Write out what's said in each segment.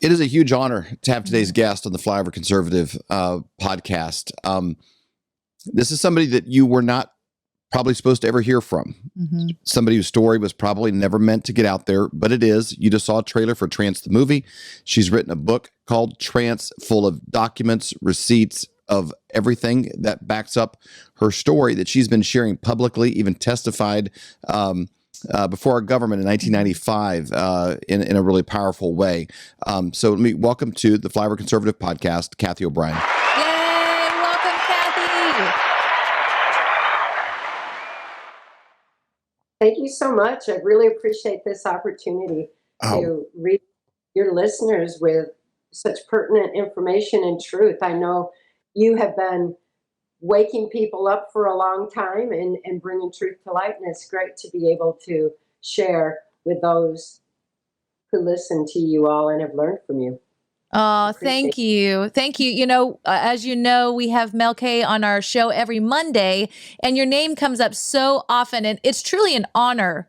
It is a huge honor to have today's guest on the Flyover Conservative podcast. This is somebody that you were not probably supposed to ever hear from. Mm-hmm. Somebody whose story was probably never meant to get out there, but it is. You just saw a trailer for Trance the movie. She's written a book called Trance, full of documents, receipts of everything that backs up her story that she's been sharing publicly, even testified before our government in 1995 in a really powerful way. So let me welcome to the Flyover Conservative podcast, Cathy O'Brien. Yay! Welcome, Cathy. Thank you so much. I really appreciate this opportunity to reach your listeners with such pertinent information and truth. I know you have been waking people up for a long time and bringing truth to light, and it's great to be able to share with those who listen to you all and have learned from you. Oh, thank you. Thank you. You know, as you know, we have Mel K on our show every Monday, and your name comes up so often, and it's truly an honor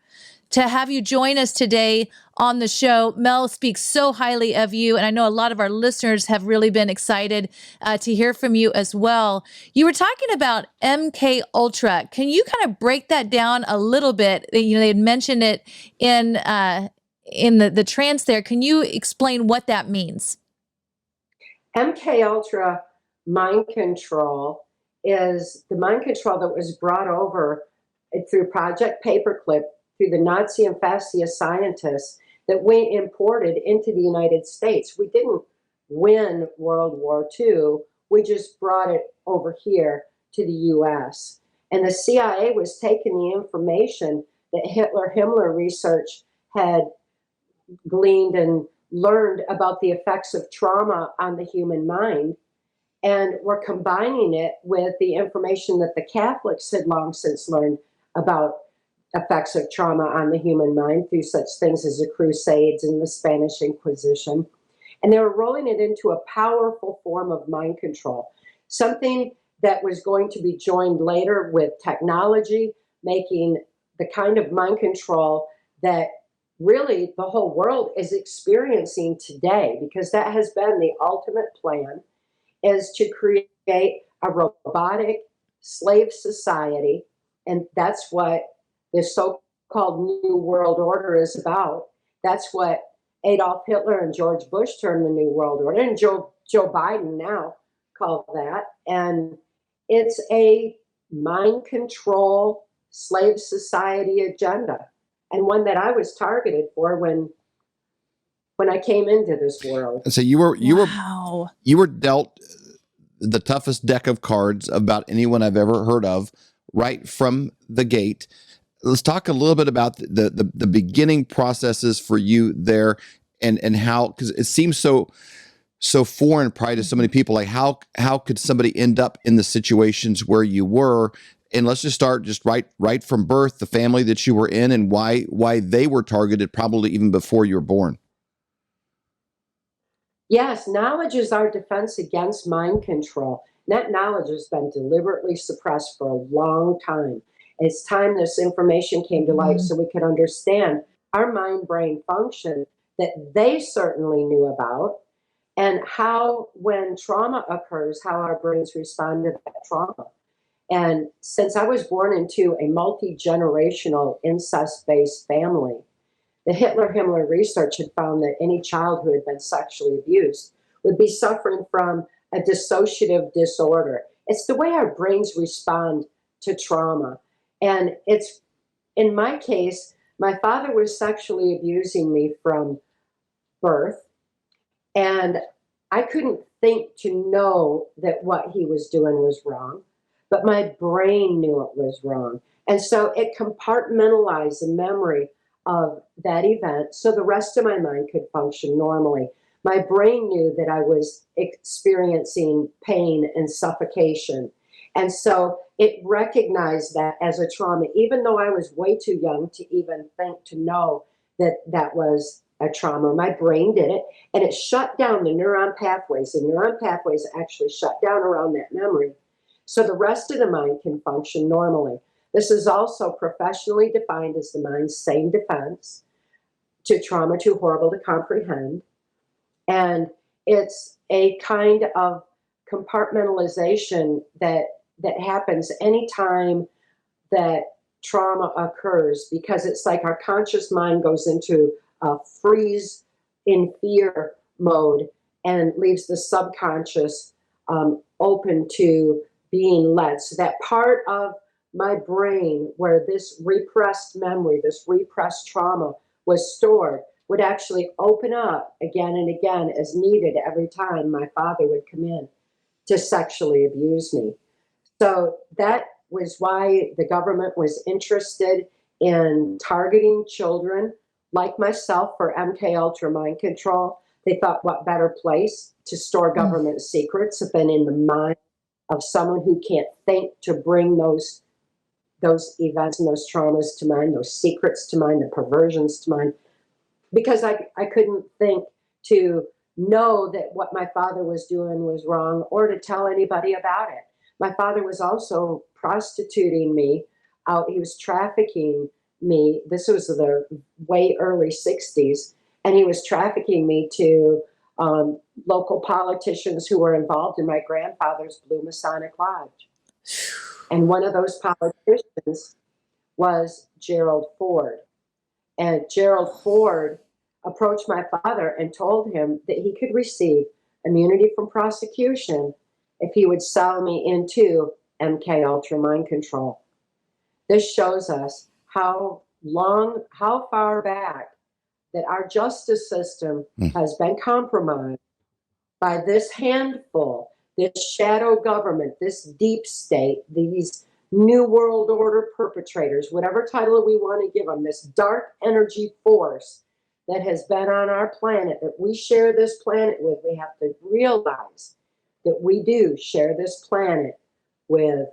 to have you join us today on the show. Mel speaks so highly of you, and I know a lot of our listeners have really been excited to hear from you as well. You were talking about MK Ultra. Can you kind of break that down a little bit? You know, they had mentioned it in the trance there. Can you explain what that means? MK Ultra mind control is the mind control that was brought over through Project Paperclip, through the Nazi and fascist scientists that we imported into the United States. We didn't win World War II. We just brought it over here to the U.S. And the CIA was taking the information that Himmler research had gleaned and learned about the effects of trauma on the human mind, and we're combining it with the information that the Catholics had long since learned about effects of trauma on the human mind through such things as the Crusades and the Spanish Inquisition. And they were rolling it into a powerful form of mind control, something that was going to be joined later with technology, making the kind of mind control that really the whole world is experiencing today, because that has been the ultimate plan, is to create a robotic slave society. And that's what the so-called New World Order is about. That's what Adolf Hitler and George Bush termed the New World Order, and Joe Biden now called that. And it's a mind control slave society agenda, and one that I was targeted for when I came into this world. And so you were dealt the toughest deck of cards about anyone I've ever heard of right from the gate. Let's talk a little bit about the beginning processes for you there, and how, because it seems so foreign probably to so many people. Like how could somebody end up in the situations where you were? And let's just start right from birth, the family that you were in, and why they were targeted probably even before you were born. Yes, knowledge is our defense against mind control. That knowledge has been deliberately suppressed for a long time. It's time this information came to light so we could understand our mind-brain function that they certainly knew about, and how, when trauma occurs, how our brains respond to that trauma. And since I was born into a multi-generational incest-based family, the Hitler-Himmler research had found that any child who had been sexually abused would be suffering from a dissociative disorder. It's the way our brains respond to trauma. And it's, in my case, my father was sexually abusing me from birth, and I couldn't think to know that what he was doing was wrong, but my brain knew it was wrong. And so it compartmentalized the memory of that event so the rest of my mind could function normally. My brain knew that I was experiencing pain and suffocation. And so it recognized that as a trauma, even though I was way too young to even think to know that that was a trauma. My brain did it, and it shut down the neuron pathways. The neuron pathways actually shut down around that memory, so the rest of the mind can function normally. This is also professionally defined as the mind's sane defense to trauma too horrible to comprehend. And it's a kind of compartmentalization that happens anytime that trauma occurs, because it's like our conscious mind goes into a freeze in fear mode and leaves the subconscious open to being led. So that part of my brain where this repressed memory, this repressed trauma was stored, would actually open up again and again as needed every time my father would come in to sexually abuse me. So that was why the government was interested in targeting children like myself for MK Ultra mind control. They thought, what better place to store government secrets than in the mind of someone who can't think, to bring those events and those traumas to mind, those secrets to mind, the perversions to mind. Because I couldn't think to know that what my father was doing was wrong or to tell anybody about it. My father was also prostituting me out. He was trafficking me. This was the way early 60s. And he was trafficking me to local politicians who were involved in my grandfather's Blue Masonic Lodge. And one of those politicians was Gerald Ford. And Gerald Ford approached my father and told him that he could receive immunity from prosecution if he would sell me into MK Ultra mind control. This shows us how far back that our justice system has been compromised by this handful, this shadow government, this deep state, these New World Order perpetrators, whatever title we want to give them, this dark energy force that has been on our planet, that we share this planet with. We have to realize that we do share this planet with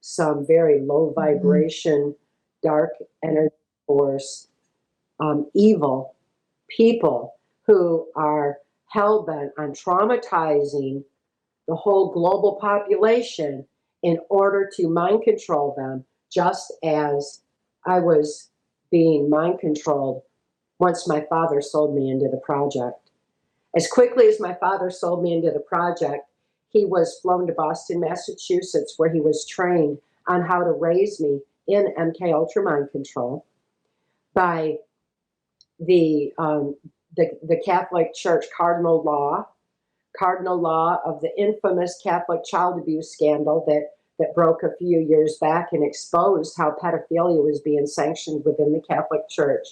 some very low vibration, dark energy force, evil people who are hell-bent on traumatizing the whole global population in order to mind control them, just as I was being mind controlled once my father sold me into the project. As quickly as my father sold me into the project, he was flown to Boston, Massachusetts, where he was trained on how to raise me in MK Ultra mind control by the Catholic Church cardinal law of the infamous Catholic child abuse scandal that broke a few years back and exposed how pedophilia was being sanctioned within the Catholic Church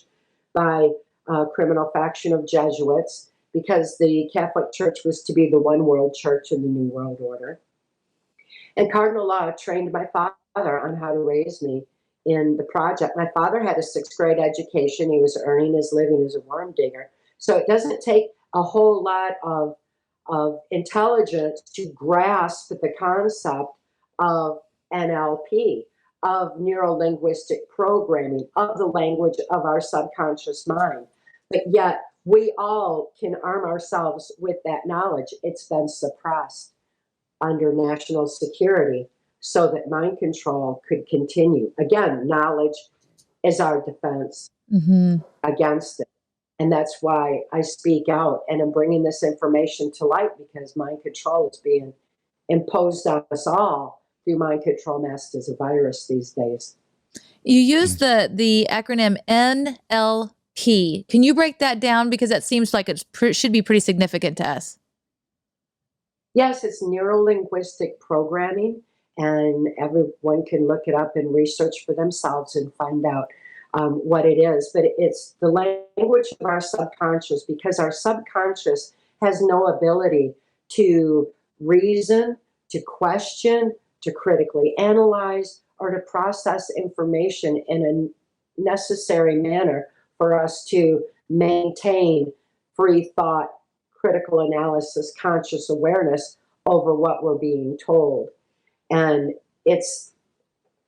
by a criminal faction of Jesuits, because the Catholic Church was to be the one world church in the New World Order. And cardinal law trained my father on how to raise me in the project. My father had a 6th grade education. He was earning his living as a worm digger. So it doesn't take a whole lot of intelligence to grasp the concept of NLP, of neuro-linguistic programming, of the language of our subconscious mind. But yet we all can arm ourselves with that knowledge. It's been suppressed under national security so that mind control could continue. Again, knowledge is our defense against it. And that's why I speak out and I'm bringing this information to light, because mind control is being imposed on us all through mind control masked as a virus these days. You use the acronym NLP. Can you break that down? Because that seems like it should be pretty significant to us. Yes, it's neuro-linguistic programming, and everyone can look it up and research for themselves and find out what it is. But it's the language of our subconscious, because our subconscious has no ability to reason, to question, to critically analyze, or to process information in a necessary manner for us to maintain free thought, critical analysis, conscious awareness over what we're being told. And it's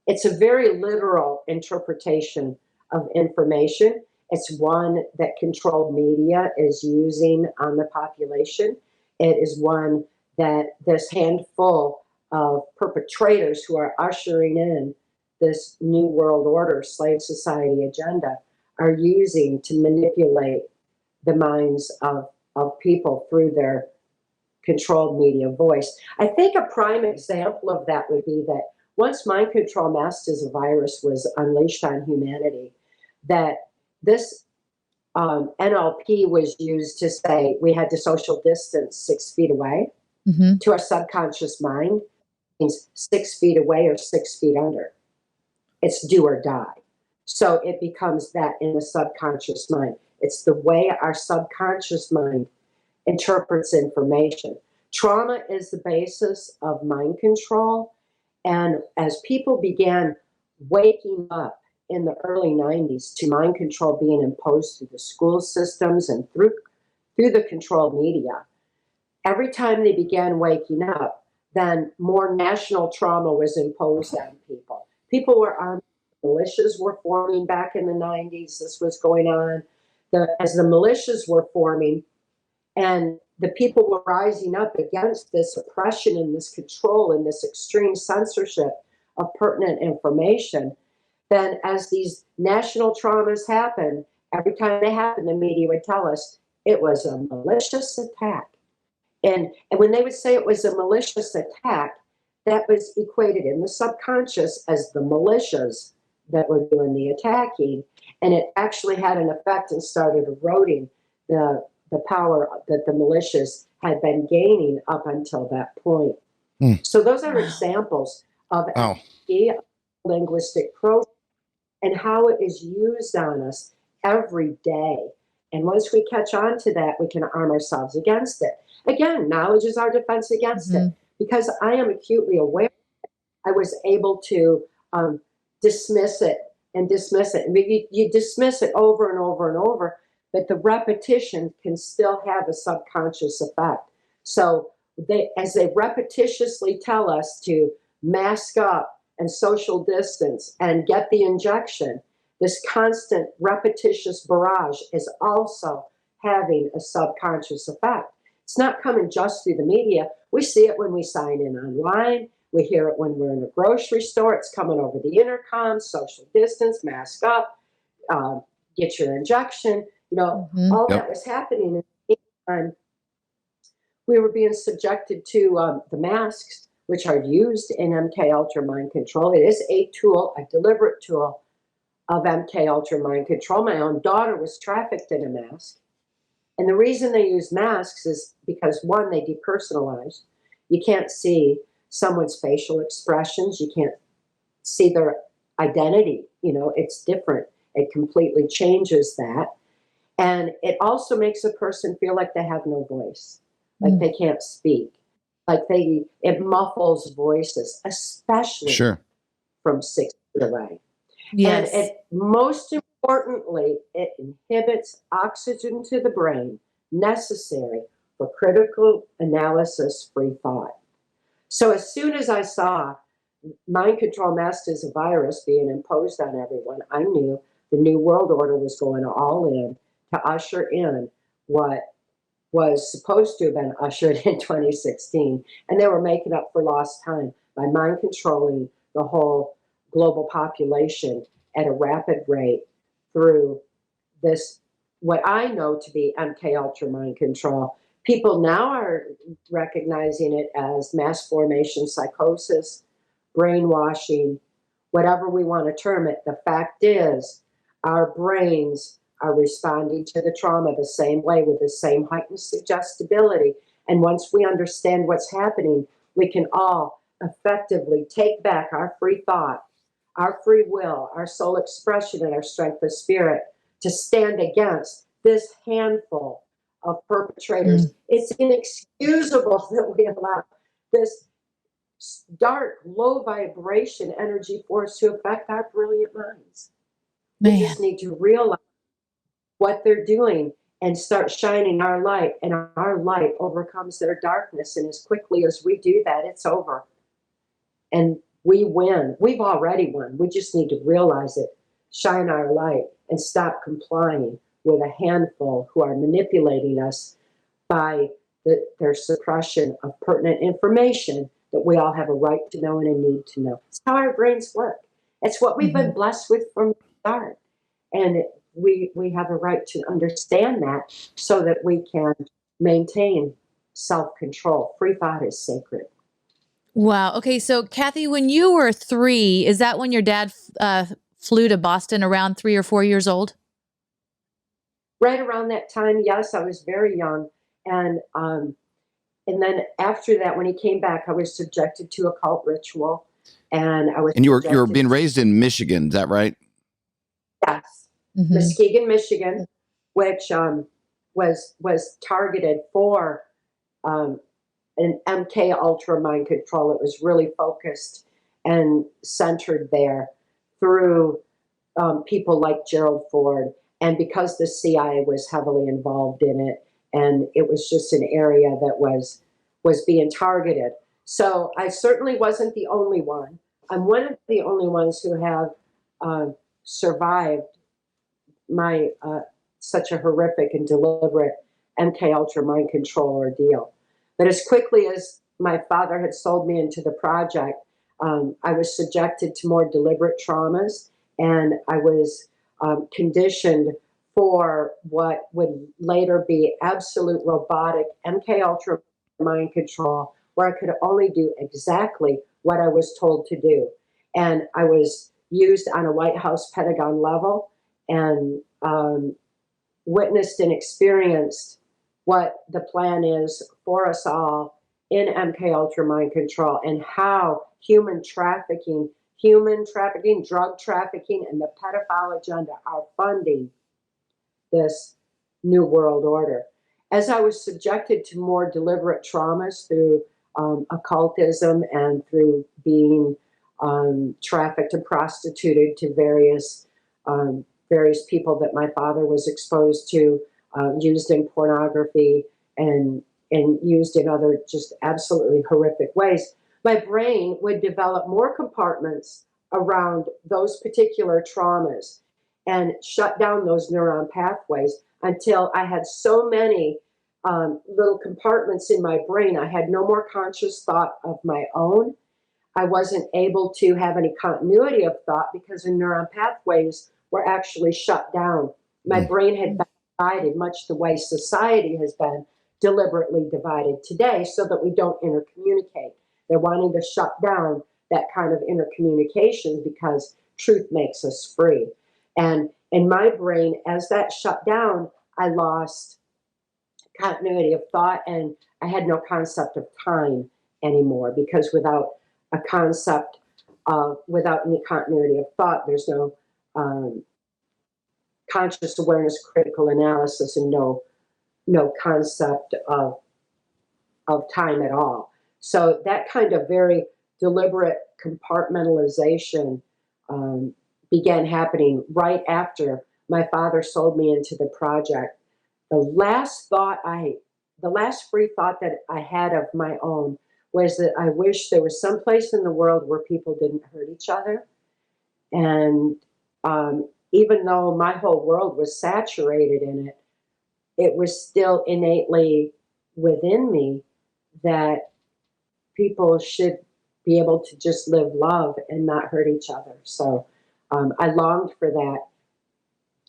a very literal interpretation of information. It's one that controlled media is using on the population. It is one that this handful of perpetrators who are ushering in this New World Order, slave society agenda are using to manipulate the minds of of people through their controlled media voice. I think a prime example of that would be that once mind control masked as a virus was unleashed on humanity, that this NLP was used to say we had to social distance 6 feet away. To our subconscious mind means 6 feet away or 6 feet under. It's do or die. So it becomes that in the subconscious mind. It's the way our subconscious mind interprets information. Trauma is the basis of mind control. And as people began waking up in the early 90s to mind control being imposed through the school systems and through the controlled media, every time they began waking up, then more national trauma was imposed on people. People were armed. Militias were forming back in the 90s. This was going on. As the militias were forming and the people were rising up against this oppression and this control and this extreme censorship of pertinent information, then as these national traumas happened, every time they happened, the media would tell us it was a malicious attack. And when they would say it was a malicious attack, that was equated in the subconscious as the militias that were doing the attacking. And it actually had an effect and started eroding the power that the militias had been gaining up until that point. So those are examples of linguistic programming and how it is used on us every day. And once we catch on to that, we can arm ourselves against it. Again, knowledge is our defense against it. Because I am acutely aware, I was able to dismiss it. I mean, you dismiss it over and over and over, but the repetition can still have a subconscious effect. So as they repetitiously tell us to mask up and social distance and get the injection, this constant repetitious barrage is also having a subconscious effect. It's not coming just through the media. We see it when we sign in online. We hear it when we're in a grocery store. It's coming over the intercom, social distance, mask up, get your injection. You know, all that was happening. And we were being subjected to the masks, which are used in MK Ultra mind control. It is a tool, a deliberate tool of MK Ultra mind control. My own daughter was trafficked in a mask. And the reason they use masks is because, one, they depersonalize. You can't see someone's facial expressions. You can't see their identity. You know, it's different. It completely changes that. And it also makes a person feel like they have no voice, like they can't speak, like it muffles voices, especially from 6 feet away. Yes. And most importantly, it inhibits oxygen to the brain necessary for critical analysis free thought. So as soon as I saw mind control masked as a virus being imposed on everyone, I knew the New World Order was going all in to usher in what was supposed to have been ushered in 2016. And they were making up for lost time by mind controlling the whole global population at a rapid rate through this, what I know to be MK Ultra mind control. People now are recognizing it as mass formation psychosis, brainwashing, whatever we want to term it. The fact is, our brains are responding to the trauma the same way with the same heightened suggestibility. And once we understand what's happening, we can all effectively take back our free thought, our free will, our soul expression, and our strength of spirit to stand against this handful of perpetrators. It's inexcusable that we allow this dark, low vibration energy force to affect our brilliant minds. We just need to realize what they're doing and start shining our light, and our light overcomes their darkness. And as quickly as we do that, it's over. And we win. We've already won. We just need to realize it, shine our light, and stop complying with a handful who are manipulating us by their suppression of pertinent information that we all have a right to know and a need to know. It's how our brains work. It's what we've been blessed with from the start. And we have a right to understand that so that we can maintain self-control. Free thought is sacred. Wow. Okay. So, Kathy, when you were 3, is that when your dad flew to Boston around 3 or 4 years old? Right around that time, yes, I was very young. And then after that, when he came back, I was subjected to occult ritual, and I was And you were subjected being to, raised in Michigan, is that right? yes, Mm-hmm. Muskegon, Michigan, which was targeted for um, an MK Ultra mind control. It was really focused and centered there through people like Gerald Ford, and because the CIA was heavily involved in it, and it was just an area that was being targeted. So I certainly wasn't the only one. I'm one of the only ones who have survived my such a horrific and deliberate MK Ultra mind control ordeal. But as quickly as my father had sold me into the project, I was subjected to more deliberate traumas, and I was conditioned for what would later be absolute robotic MK Ultra mind control, where I could only do exactly what I was told to do. And I was used on a White House Pentagon level, and witnessed and experienced what the plan is for us all in MK Ultra mind control, and how human trafficking, drug trafficking, and the pedophile agenda are funding this new world order. As I was subjected to more deliberate traumas through occultism and through being trafficked and prostituted to various people that my father was exposed to, used in pornography and used in other just absolutely horrific ways, my brain would develop more compartments around those particular traumas and shut down those neuron pathways until I had so many little compartments in my brain. I had no more conscious thought of my own. I wasn't able to have any continuity of thought because the neuron pathways were actually shut down. My brain had been divided, much the way society has been deliberately divided today, so that we don't intercommunicate. They're wanting to shut down that kind of intercommunication because truth makes us free. And in my brain, as that shut down, I lost continuity of thought, and I had no concept of time anymore, because without a concept without any continuity of thought, there's no conscious awareness, critical analysis, and no concept of time at all. So that kind of very deliberate compartmentalization began happening right after my father sold me into the project. The last free thought that I had of my own was that I wish there was some place in the world where people didn't hurt each other. And even though my whole world was saturated in it, it was still innately within me that people should be able to just live love and not hurt each other. So I longed for that.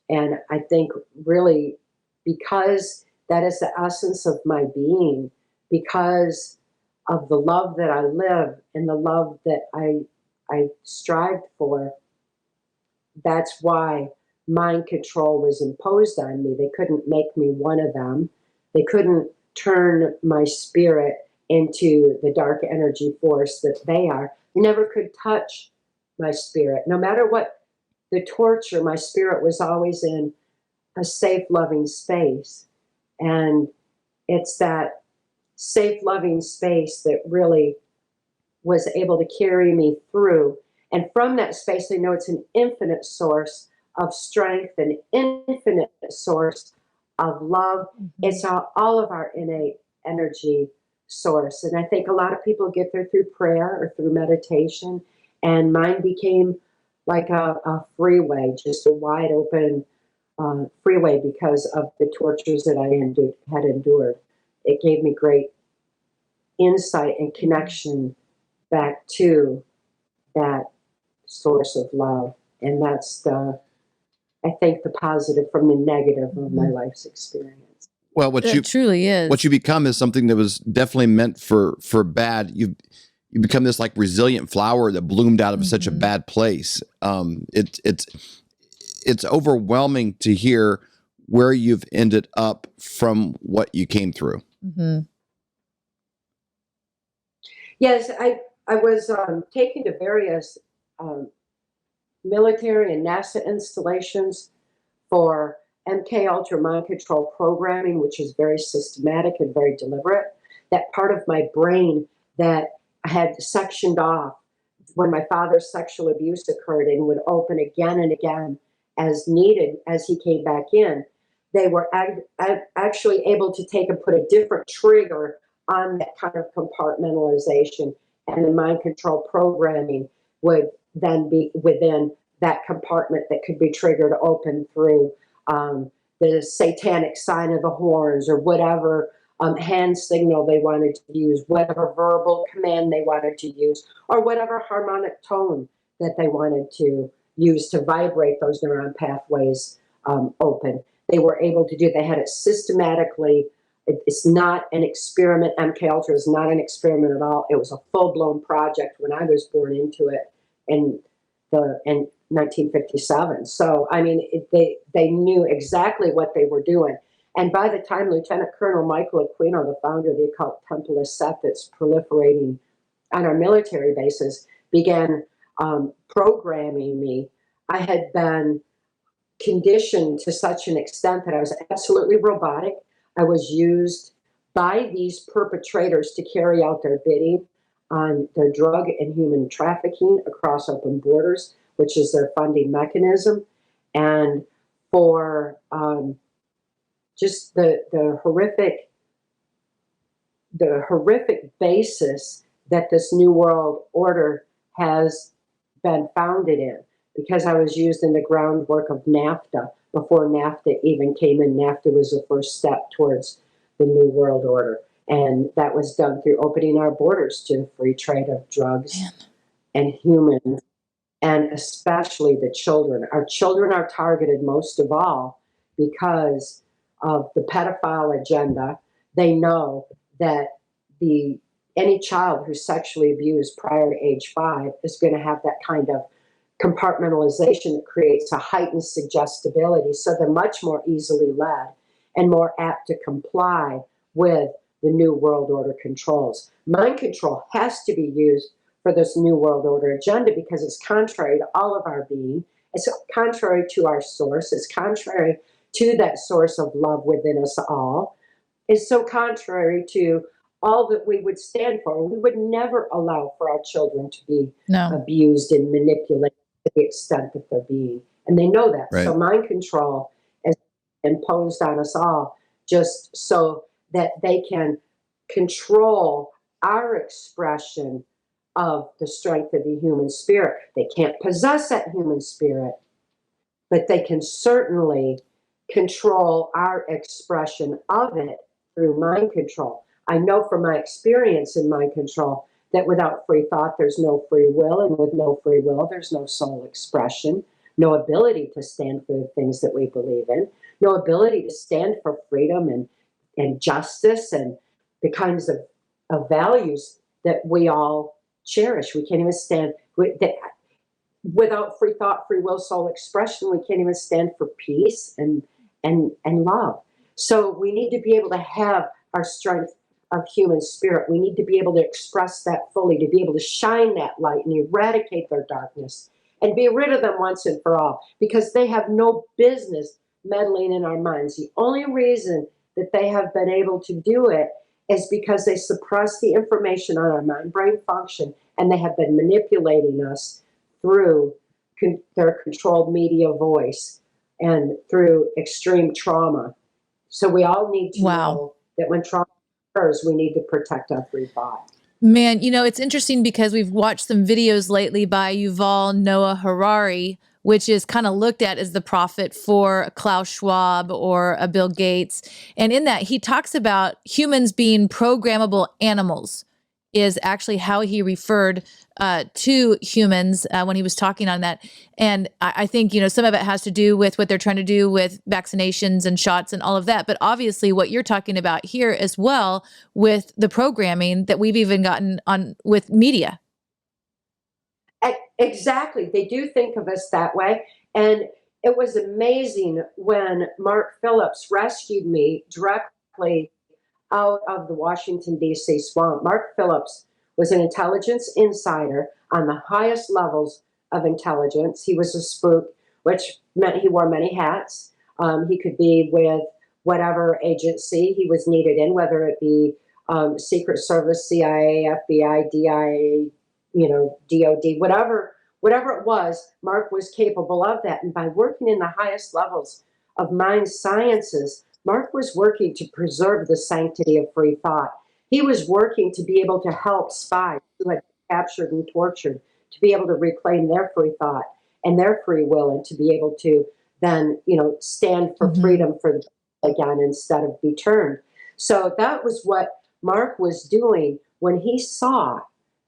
And I think really, because that is the essence of my being, because of the love that I live and the love that I strived for, that's why mind control was imposed on me. They couldn't make me one of them. They couldn't turn my spirit into the dark energy force that they are. They never could touch my spirit. No matter what the torture, my spirit was always in a safe, loving space. And it's that safe, loving space that really was able to carry me through. And from that space, I know it's an infinite source of strength, an infinite source of love. It's all of our innate energy source. And I think a lot of people get there through prayer or through meditation. And mine became like a freeway, just a wide open freeway, because of the tortures that I had endured. It gave me great insight and connection back to that source of love. And that's I think, the positive from the negative of my life's experience. Well, It truly is. what you become is something that was definitely meant for bad. You become this like resilient flower that bloomed out of such a bad place. It's overwhelming to hear where you've ended up from what you came through. Mm-hmm. Yes, I was taken to various military and NASA installations for MK Ultra mind control programming, which is very systematic and very deliberate. That part of my brain that I had sectioned off when my father's sexual abuse occurred and would open again and again as needed as he came back in. They were actually able to take and put a different trigger on that kind of compartmentalization, and the mind control programming would then be within that compartment that could be triggered open through the satanic sign of the horns or whatever hand signal they wanted to use, whatever verbal command they wanted to use, or whatever harmonic tone that they wanted to use to vibrate those neuron pathways open. They were able to do. They had it systematically. It's not an experiment. MK Ultra is not an experiment at all. It was a full-blown project when I was born into it in 1957. So I mean, they knew exactly what they were doing. And by the time Lieutenant Colonel Michael Aquino, the founder of the occult Temple of Set that's proliferating on our military bases, began programming me, I had been conditioned to such an extent that I was absolutely robotic. I was used by these perpetrators to carry out their bidding on their drug and human trafficking across open borders, which is their funding mechanism, and for just the horrific basis that this New World Order has been founded in. Because I was used in the groundwork of NAFTA before NAFTA even came in. NAFTA was the first step towards the New World Order. And that was done through opening our borders to the free trade of drugs and humans, and especially the children. Our children are targeted most of all because of the pedophile agenda. They know that any child who's sexually abused prior to age 5 is going to have that kind of compartmentalization that creates a heightened suggestibility, so they're much more easily led and more apt to comply with the New World Order controls. Mind control has to be used for this New World Order agenda because it's contrary to all of our being. It's contrary to our source. It's contrary to that source of love within us all. It's so contrary to all that we would stand for. We would never allow for our children to be abused and manipulated to the extent that they're being. And they know that. Right. So mind control is imposed on us all just so that they can control our expression of the strength of the human spirit. They can't possess that human spirit, but they can certainly control our expression of it through mind control. I know from my experience in mind control that without free thought, there's no free will, and with no free will, there's no soul expression, no ability to stand for the things that we believe in, no ability to stand for freedom and justice and the kinds of values that we all cherish. We can't even stand without free thought, free will, soul expression. We can't even stand for peace and love. So we need to be able to have our strength of human spirit. We need to be able to express that fully, to be able to shine that light and eradicate their darkness and be rid of them once and for all, because they have no business meddling in our minds. The only reason that they have been able to do it is because they suppress the information on our mind-brain function, and they have been manipulating us through their controlled media voice and through extreme trauma. So we all need to know that when trauma occurs, we need to protect our free thought. Man, it's interesting because we've watched some videos lately by Yuval Noah Harari, which is kind of looked at as the prophet for Klaus Schwab or a Bill Gates. And in that, he talks about humans being programmable animals. is actually how he referred to humans when he was talking on that. And I think, some of it has to do with what they're trying to do with vaccinations and shots and all of that. But obviously what you're talking about here as well with the programming that we've even gotten on with media. Exactly. They do think of us that way. And it was amazing when Mark Phillips rescued me directly out of the Washington, D.C. swamp. Mark Phillips was an intelligence insider on the highest levels of intelligence. He was a spook, which meant he wore many hats. He could be with whatever agency he was needed in, whether it be Secret Service, CIA, FBI, DIA, DOD, whatever it was, Mark was capable of that. And by working in the highest levels of mind sciences, Mark was working to preserve the sanctity of free thought. He was working to be able to help spies who had been captured and tortured to be able to reclaim their free thought and their free will, and to be able to then, stand for freedom for them again instead of be turned. So that was what Mark was doing when he saw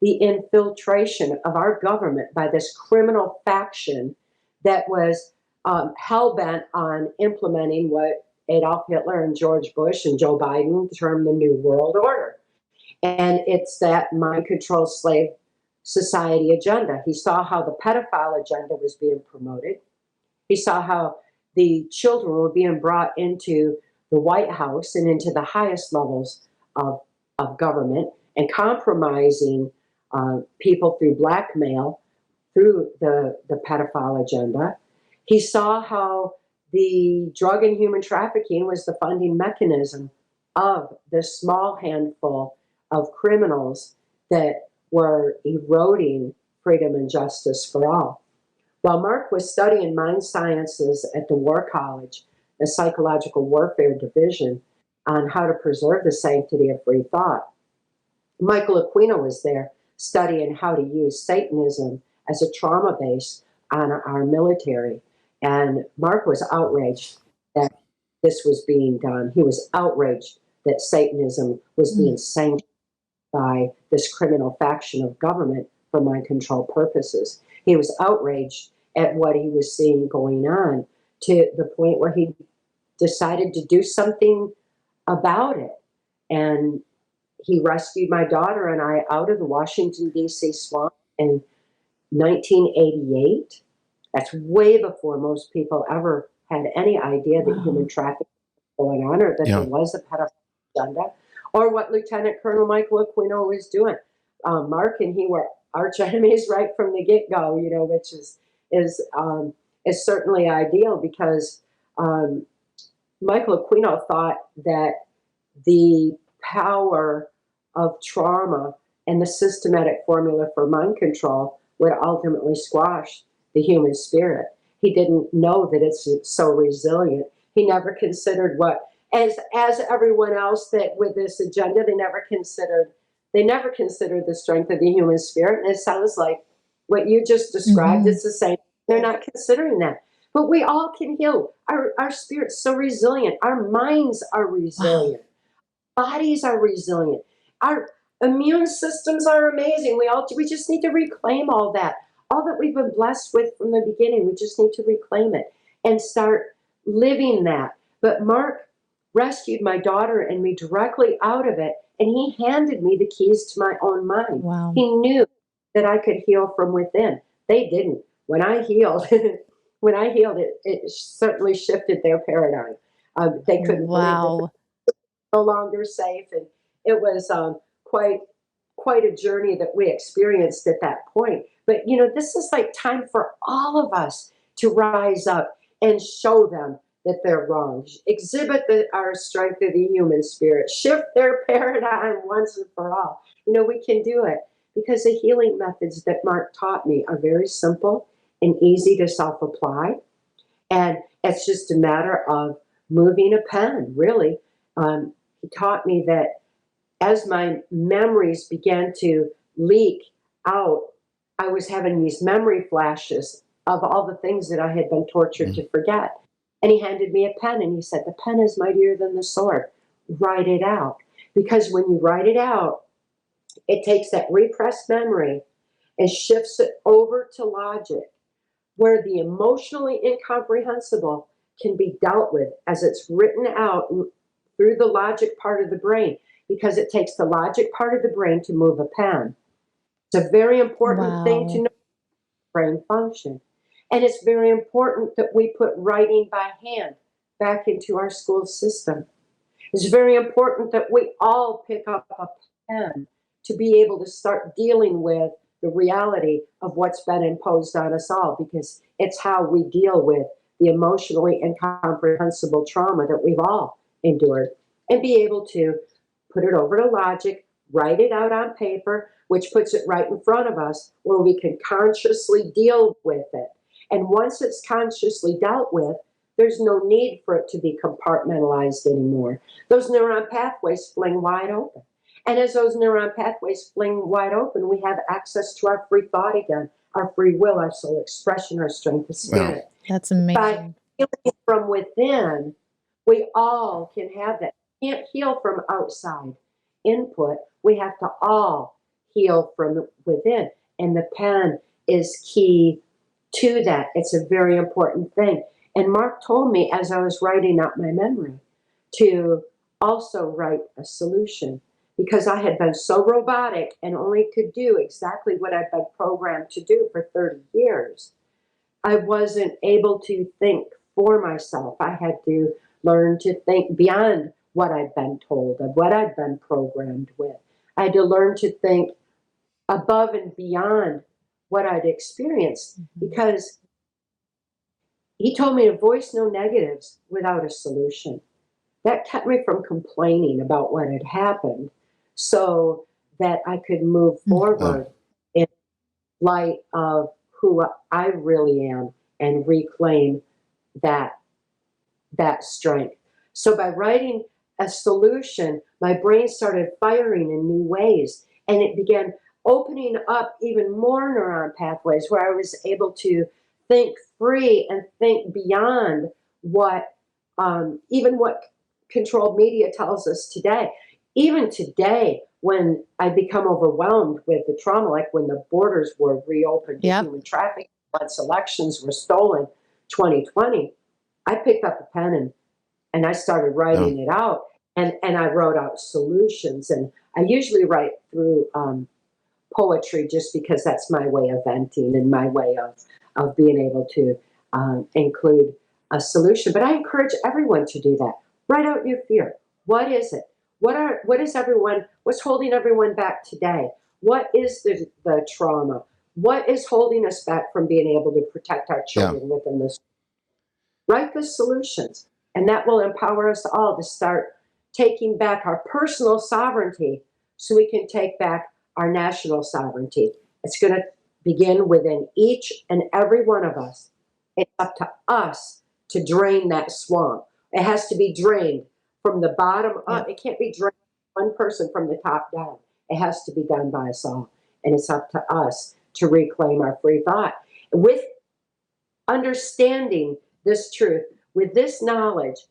the infiltration of our government by this criminal faction that was hell-bent on implementing what Adolf Hitler and George Bush and Joe Biden termed the New World Order. And it's that mind control slave society agenda. He saw how the pedophile agenda was being promoted. He saw how the children were being brought into the White House and into the highest levels of government and compromising people through blackmail, through the pedophile agenda. He saw how the drug and human trafficking was the funding mechanism of this small handful of criminals that were eroding freedom and justice for all. While Mark was studying mind sciences at the War College, the Psychological Warfare Division, on how to preserve the sanctity of free thought, Michael Aquino was there studying how to use Satanism as a trauma base on our military. And Mark was outraged that this was being done. He was outraged that Satanism was being sanctioned by this criminal faction of government for mind control purposes. He was outraged at what he was seeing going on, to the point where he decided to do something about it. And he rescued my daughter and I out of the Washington, D.C. swamp in 1988. That's way before most people ever had any idea that human trafficking was going on, or that there was a pedophile agenda, or what Lieutenant Colonel Michael Aquino was doing. Mark and he were arch enemies right from the get-go, which is certainly ideal, because Michael Aquino thought that the power of trauma and the systematic formula for mind control would ultimately squash the human spirit. He didn't know that it's so resilient. He never considered as everyone else that with this agenda, they never considered the strength of the human spirit. And it sounds like what you just described. It's the same. They're not considering that. But we all can heal. Our spirit's so resilient. Our minds are resilient. Bodies are resilient. Our immune systems are amazing. We just need to reclaim all that we've been blessed with from the beginning. We just need to reclaim it and start living that. But Mark rescued my daughter and me directly out of it, and he handed me the keys to my own mind. Wow. He knew that I could heal from within. They didn't. When I healed, it certainly shifted their paradigm. They couldn't believe that they were no longer safe, and it was quite a journey that we experienced at that point. But this is like time for all of us to rise up and show them that they're wrong. Exhibit our strength of the human spirit. Shift their paradigm once and for all. We can do it, because the healing methods that Mark taught me are very simple and easy to self-apply. And it's just a matter of moving a pen, really. He taught me that as my memories began to leak out, I was having these memory flashes of all the things that I had been tortured to forget. And he handed me a pen and he said, "The pen is mightier than the sword. Write it out." Because when you write it out, It takes that repressed memory and shifts it over to logic, where the emotionally incomprehensible can be dealt with as it's written out through the logic part of the brain, because it takes the logic part of the brain to move a pen. It's a very important thing to Wow. know brain function. And it's very important that we put writing by hand back into our school system. It's very important that we all pick up a pen to be able to start dealing with the reality of what's been imposed on us all, because it's how we deal with the emotionally incomprehensible trauma that we've all endured, and be able to put it over to logic, write it out on paper, which puts it right in front of us where we can consciously deal with it. And once it's consciously dealt with, there's no need for it to be compartmentalized anymore. Those neuron pathways fling wide open. And as those neuron pathways fling wide open, we have access to our free thought again, our free will, our soul expression, our strength of spirit. That's By amazing. healing from within, we all can have that. We can't heal from outside input. We have to all heal from within. And the pen is key to that. It's a very important thing. And Mark told me as I was writing out my memory to also write a solution, because I had been so robotic and only could do exactly what I'd been programmed to do for 30 years. I wasn't able to think for myself. I had to learn to think beyond what I'd been told and what I'd been programmed with. I had to learn to think above and beyond what I'd experienced, because he told me to voice no negatives without a solution. That kept me from complaining about what had happened, so that I could move forward in light of who I really am and reclaim that strength. So by writing a solution, my brain started firing in new ways, and it began opening up even more neuron pathways where I was able to think free and think beyond what even what controlled media tells us today. Even today, when I become overwhelmed with the trauma, like when the borders were reopened to Yep. human trafficking, once elections were stolen, 2020, I picked up a pen and I started writing it out, and I wrote out solutions. And I usually write through poetry, just because that's my way of venting and my way of being able to include a solution. But I encourage everyone to do that. Write out your fear. What is it? What's holding everyone back today? What is the trauma? What is holding us back from being able to protect our children within this? Write the solutions, and that will empower us all to start taking back our personal sovereignty, so we can take back our national sovereignty. It's going to begin within each and every one of us. It's up to us to drain that swamp. It has to be drained from the bottom up. It can't be drained one person from the top down. It has to be done by us all. And it's up to us to reclaim our free thought. With understanding this truth, with this knowledge,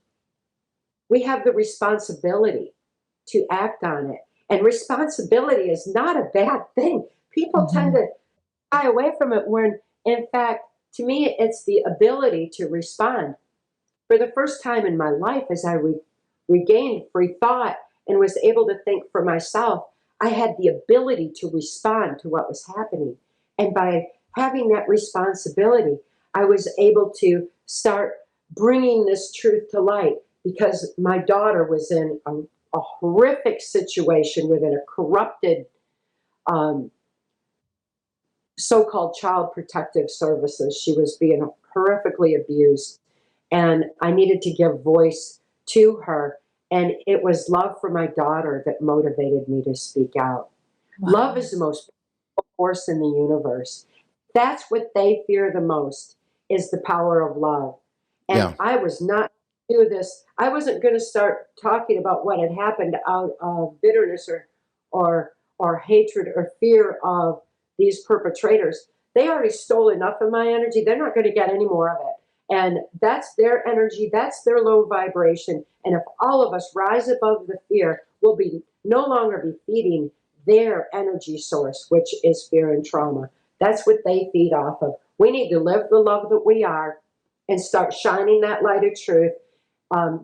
we have the responsibility to act on it. And responsibility is not a bad thing. People tend to shy away from it, when, in fact, to me, it's the ability to respond. For the first time in my life, as I regained free thought and was able to think for myself, I had the ability to respond to what was happening. And by having that responsibility, I was able to start bringing this truth to light, because my daughter was in a horrific situation within a corrupted so-called child protective services. She was being horrifically abused, and I needed to give voice to her. And it was love for my daughter that motivated me to speak out. Wow. Love is the most powerful force in the universe. That's what they fear the most, is the power of love. And I was not do this. I wasn't going to start talking about what had happened out of bitterness or hatred or fear of these perpetrators. They already stole enough of my energy. They're not going to get any more of it. And that's their energy. That's their low vibration. And if all of us rise above the fear, we'll be no longer be feeding their energy source, which is fear and trauma. That's what they feed off of. We need to live the love that we are and start shining that light of truth.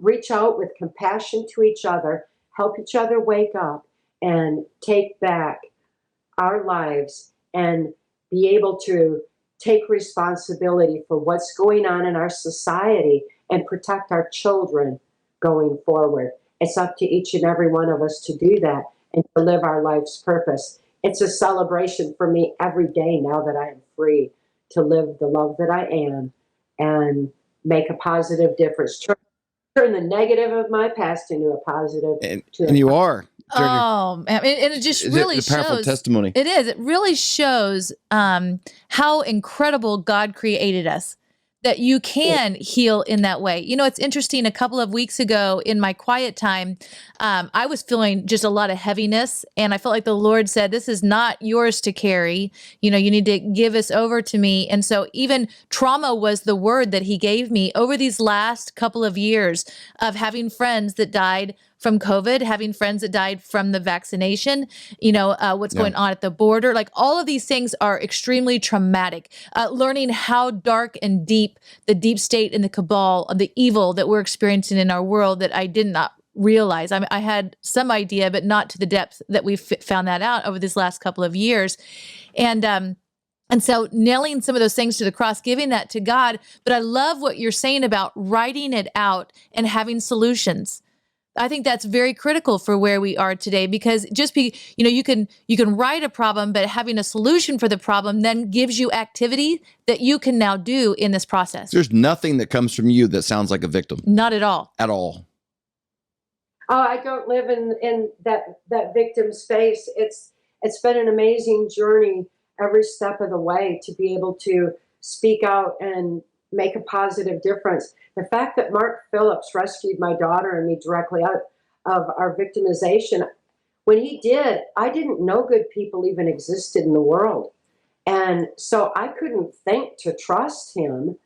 Reach out with compassion to each other, help each other wake up and take back our lives and be able to take responsibility for what's going on in our society and protect our children going forward. It's up to each and every one of us to do that and to live our life's purpose. It's a celebration for me every day now that I am free to live the love that I am and make a positive difference. Turn the negative of my past into a positive. And you are. Oh, man. And it just really it's a powerful shows. testimony. It is. It really shows how incredible God created us, that you can heal in that way. You know, it's interesting. A couple of weeks ago in my quiet time, I was feeling just a lot of heaviness. And I felt like the Lord said, this is not yours to carry. You know, you need to give this over to me. And so even trauma was the word that he gave me over these last couple of years of having friends that died from COVID, having friends that died from the vaccination, you know, what's going on at the border. Like all of these things are extremely traumatic. Learning how dark and deep the deep state and the cabal of the evil that we're experiencing in our world that I did not realize. I had some idea, but not to the depth that we've found that out over these last couple of years. And so nailing some of those things to the cross, giving that to God. But I love what you're saying about writing it out and having solutions. I think that's very critical for where we are today, because you can write a problem, but having a solution for the problem then gives you activity that you can now do in this process. There's nothing that comes from you that sounds like a victim. Not at all. At all. Oh, I don't live in that victim space. It's been an amazing journey every step of the way to be able to speak out and make a positive difference. The fact that Mark Phillips rescued my daughter and me directly out of our victimization, when he did, I didn't know good people even existed in the world. And so I couldn't think to trust him,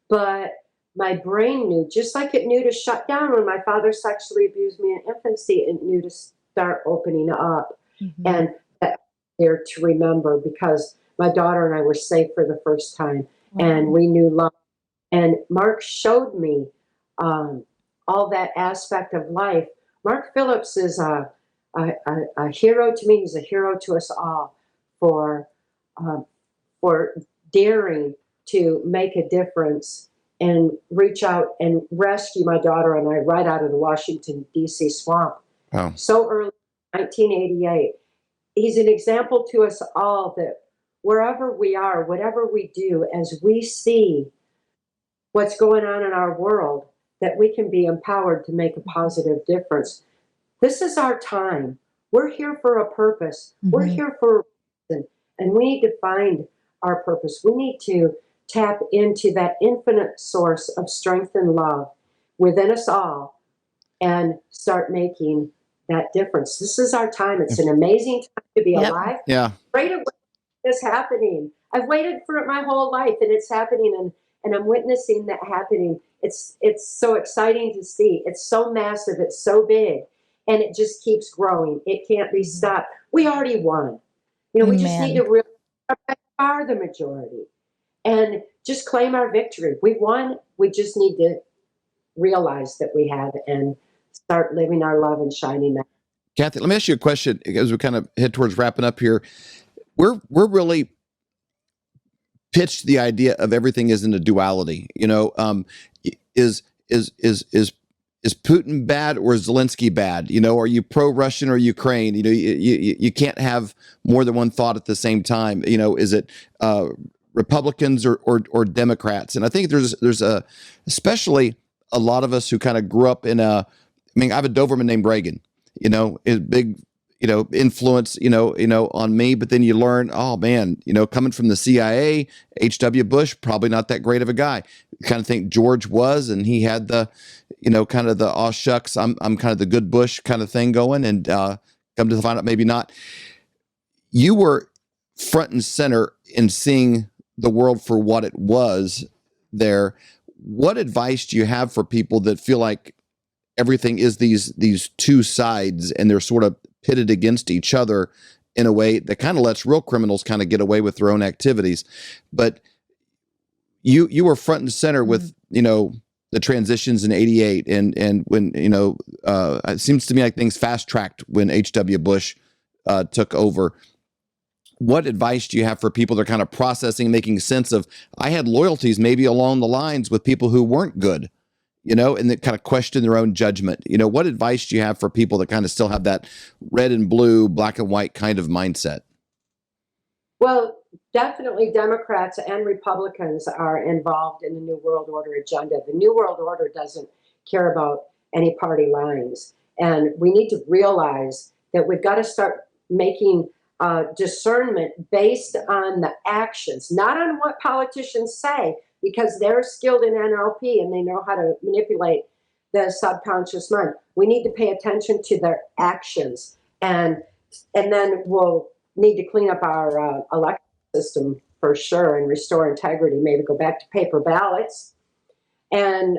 but my brain knew, just like it knew to shut down when my father sexually abused me in infancy, it knew to start opening up. Mm-hmm. And that there to remember, because my daughter and I were safe for the first time, and we knew love. And Mark showed me all that aspect of life. Mark Phillips is a hero to me. He's a hero to us all for daring to make a difference and reach out and rescue my daughter and I right out of the Washington, D.C. swamp. Wow. So early, 1988. He's an example to us all that wherever we are, whatever we do, as we see what's going on in our world, that we can be empowered to make a positive difference. This is our time. We're here for a purpose. Mm-hmm. We're here for a reason, and we need to find our purpose. We need to tap into that infinite source of strength and love within us all and start making that difference. This is our time. It's an amazing time to be alive. Yeah. Right away, it's happening. I've waited for it my whole life, and it's happening, and I'm witnessing that happening. It's so exciting to see. It's so massive. It's so big, and it just keeps growing. It can't be stopped. We already won. You know, we just need to realize by far the majority and just claim our victory. We won. We just need to realize that we have and start living our love and shining that. Kathy, let me ask you a question as we kind of head towards wrapping up here. We're really pitched the idea of everything is in a duality. You know, is Putin bad or is Zelensky bad? You know, are you pro-Russian or Ukraine? You know, you can't have more than one thought at the same time. You know, is it Republicans or Democrats? And I think there's especially a lot of us who kind of grew up in I have a Doberman named Reagan, you know, is big, you know, influence, you know, on me. But then you learn, oh man, you know, coming from the CIA, H.W. Bush, probably not that great of a guy. You kind of think George was, and he had the, you know, kind of the, oh shucks, I'm kind of the good Bush kind of thing going, and come to find out maybe not. You were front and center in seeing the world for what it was there. What advice do you have for people that feel like everything is these two sides and they're sort of pitted against each other in a way that kind of lets real criminals kind of get away with their own activities. But you were front and center with, the transitions in '88 and when, it seems to me like things fast tracked when H.W. Bush took over. What advice do you have for people that are kind of processing, making sense of, I had loyalties maybe along the lines with people who weren't good, and that kind of question their own judgment? What advice do you have for people that kind of still have that red and blue, black and white kind of mindset? Well, definitely Democrats and Republicans are involved in the New World Order agenda. The New World Order doesn't care about any party lines. And we need to realize that we've got to start making discernment based on the actions, not on what politicians say, because they're skilled in NLP and they know how to manipulate the subconscious mind. We need to pay attention to their actions, and then we'll need to clean up our election system for sure and restore integrity. Maybe go back to paper ballots, and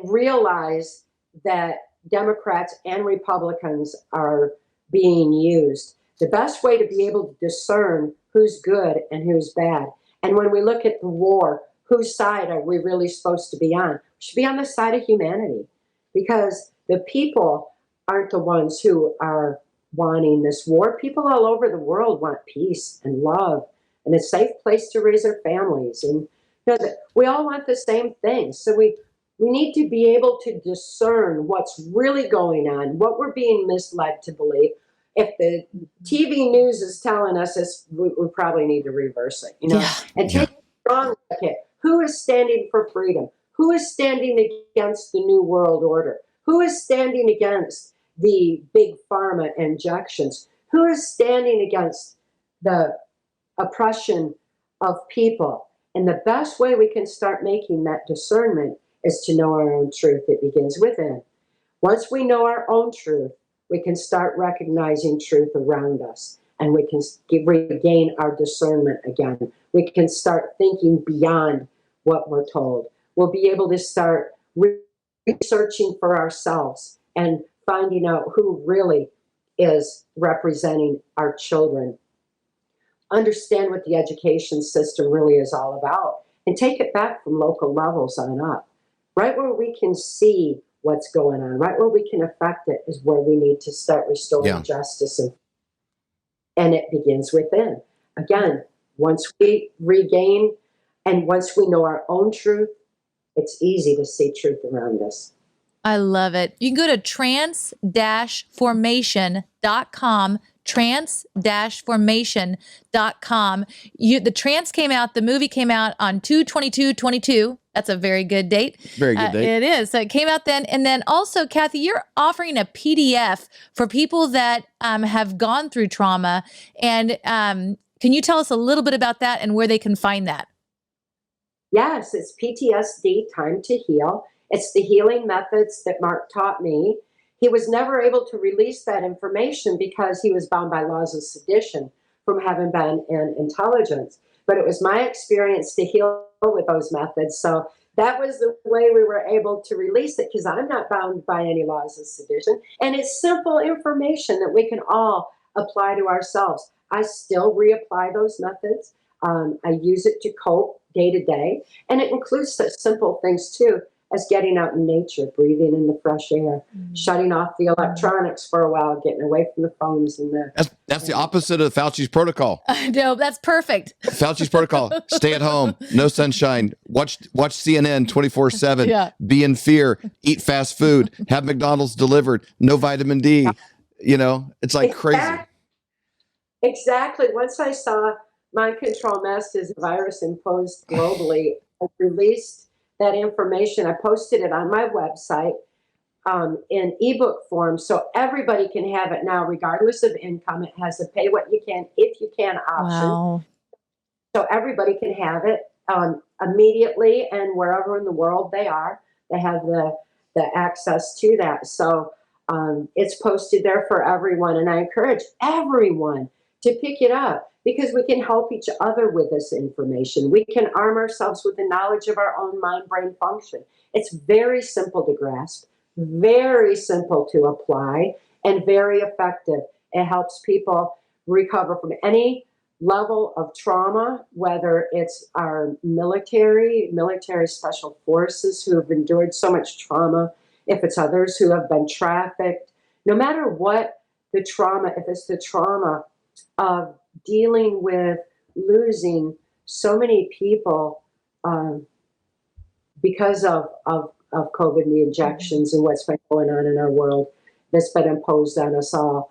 realize that Democrats and Republicans are being used. The best way to be able to discern who's good and who's bad. And when we look at the war, whose side are we really supposed to be on? We should be on the side of humanity, because the people aren't the ones who are wanting this war. People all over the world want peace and love and a safe place to raise their families. And we all want the same things. So we need to be able to discern what's really going on, what we're being misled to believe. If the TV news is telling us this, we probably need to reverse it, and take a strong look at who is standing for freedom, who is standing against the New World Order, who is standing against the big pharma injections, who is standing against the oppression of people. And the best way we can start making that discernment is to know our own truth. It begins within. Once we know our own truth, we can start recognizing truth around us, and we can regain our discernment again. We can start thinking beyond what we're told. We'll be able to start researching for ourselves and finding out who really is representing our children. Understand what the education system really is all about, and take it back from local levels on up. Right where we can see what's going on, right where we can affect it, is where we need to start restoring justice. And it begins within. Again, once we regain and once we know our own truth, it's easy to see truth around us. I love it. You can go to trans-formation.com, trans-formation.com. The trans came out, the movie came out on 2/22/22. That's a very good date. Very good date. It is. So it came out then. And then also, Kathy, you're offering a PDF for people that have gone through trauma. And can you tell us a little bit about that and where they can find that? Yes, it's PTSD, Time to Heal. It's the healing methods that Mark taught me. He was never able to release that information because he was bound by laws of sedition from having been in intelligence. But it was my experience to heal with those methods. So that was the way we were able to release it, because I'm not bound by any laws of sedition. And it's simple information that we can all apply to ourselves. I still reapply those methods. I use it to cope day to day. And it includes such simple things too as getting out in nature, breathing in the fresh air, shutting off the electronics for a while, getting away from the phones and the. That's the opposite of Fauci's protocol. No, that's perfect. Fauci's protocol: stay at home, no sunshine, watch CNN 24/7, be in fear, eat fast food, have McDonald's delivered, no vitamin D. It's like crazy. Exactly. Once I saw mind control masked as a virus imposed globally, I released that information. I posted it on my website in ebook form, so everybody can have it now, regardless of income. It has a pay what you can, if you can option. Wow. So everybody can have it immediately, and wherever in the world they are, they have the access to that. So it's posted there for everyone, and I encourage everyone to pick it up, because we can help each other with this information. We can arm ourselves with the knowledge of our own mind-brain function. It's very simple to grasp, very simple to apply, and very effective. It helps people recover from any level of trauma, whether it's our military special forces who have endured so much trauma, if it's others who have been trafficked, no matter what the trauma, if it's the trauma of dealing with losing so many people because of COVID and the injections and what's been going on in our world that's been imposed on us all.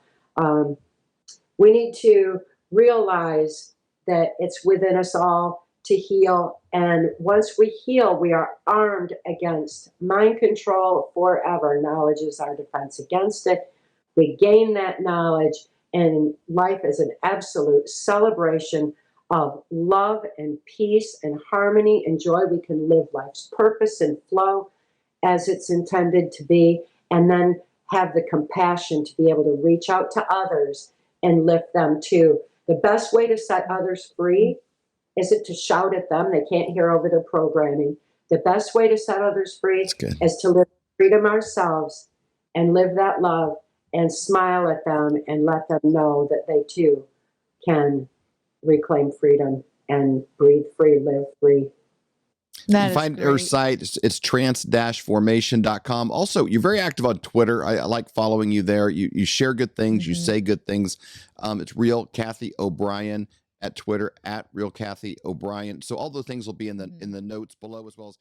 We need to realize that it's within us all to heal. And once we heal, we are armed against mind control forever. Knowledge is our defense against it. We gain that knowledge, and life is an absolute celebration of love and peace and harmony and joy. We can live life's purpose and flow as it's intended to be, and then have the compassion to be able to reach out to others and lift them too. The best way to set others free isn't to shout at them. They can't hear over the programming. The best way to set others free is to live freedom ourselves and live that love and smile at them and let them know that they too can reclaim freedom and breathe free, live free. You can find her site. It's trance-formation.com. Also, you're very active on Twitter. I like following you there. You share good things. You say good things. It's Real Kathy O'Brien at Twitter, at Real Kathy O'Brien. So all those things will be in the notes below, as well as